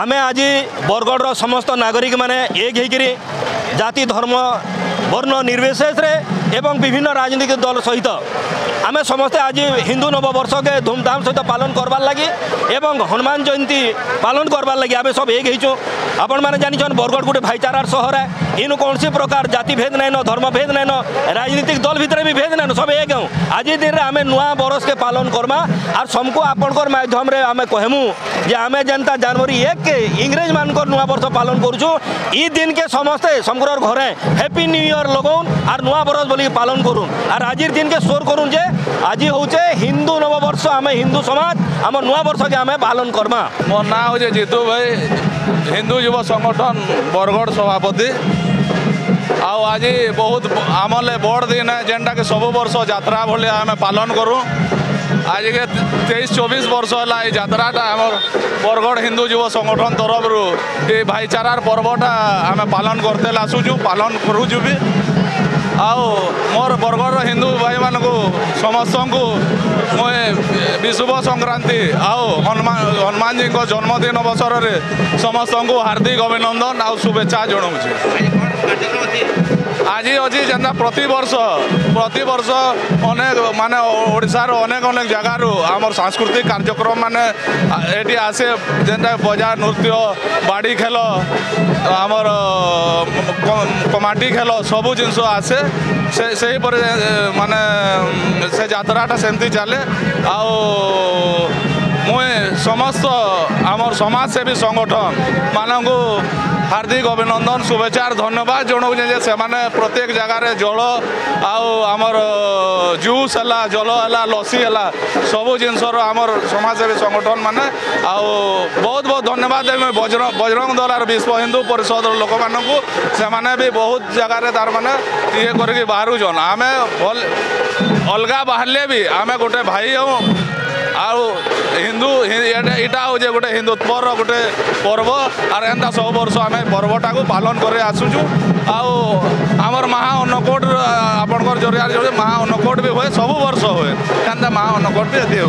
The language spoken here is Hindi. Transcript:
आमे आज बरगढ़ समस्त नागरिक माने एक होकर जाति धर्म वर्ण निर्विशेष एवं विभिन्न राजनीतिक दल सहित आमे समस्ते आज हिंदू नववर्ष के धूमधाम सहित पालन करवार लगी एवं हनुमान जयंती पालन करवार लगी आमे सब एक होचु। आपण मैंने जान बरगढ़ गोटे भाईचारार सहर है। इन कौन प्रकार जाति भेद नहीं धर्म भेद नहीं राजनीतिक दल भितर भी भेद नहीं सब एक हूँ। आज दिन में आम नुआ बरस के पालन करमा और सबको आपणकर माध्यम आम कहमु जे आम जनता जनवरी 1 के इंग्रेज मान नुआ वर्ष पालन करुचु। ई दिन के समस्ते समग्र घरे हैप्पी न्यू ईयर लगौन और नुआ बरस बोली पालन करूँ और आज दिन के स्वर करूँ जे आज हूँ हिंदू नववर्ष आम हिंदू समाज आम नुआ वर्ष के आम पालन करमा। मो ना हूँ जीतू भाई हिंदू युव संगठन बरगढ़ सभापति। आज बहुत आमले बड़ दिन है जेनटा के सब वर्ष यात्रा भाई आम पालन करूँ। आज के 23-24 वर्ष है यात्राटा आम बरगढ़ हिंदू युव संगठन तरफ ये भाईचारार पर्वटा आम पालन करते आसूँ पालन करूँ भी। आओ मोर बरगढ़ हिंदू भाई मान को समस्त को मुझे विशुभ संक्रांति आओ हनुमान जी को जन्मदिन अवसर में समस्त को हार्दिक अभिनंदन आ शुभेच्छा जनाऊँ। आज अच्छी जेना प्रतिवर्ष अनेक माने ओडिशार अनेक अनेक जगार आमर सांस्कृतिक कार्यक्रम माने एटी आसे जेना बजा नृत्य बाड़ी खेल आमर कमाटी खेल सबू जिनस आसे से माने से यात्राटा सेमती चले। मुझे समस्त आमर समाजसेवी संगठन मानक हार्दिक अभिनंदन शुभेच्छा धन्यवाद जनाऊँ से माने प्रत्येक जगार जल आमर जूस है जल है लसी है सबू जिनसर आमर समाजसेवी संगठन माने बहुत बहुत धन्यवाद देवी बजरंग दल और विश्व हिंदू परिषद लोक मानू से माने भी बहुत जगार तार माने ये करके बाहर जन आम अलगा बाहर भी आम गोटे भाई हूँ आउ हिंदू इटा हूँ गोटे हिंदुत्वर गोटे पर्व और एंता सब वर्ष आम पर्वटा को पालन कर आसुचु। आमर महा अन्नकूट आपणकर जरिया महा अन्नकूट भी हुए सब वर्ष हुए एंता महा अन्नकूट भी ये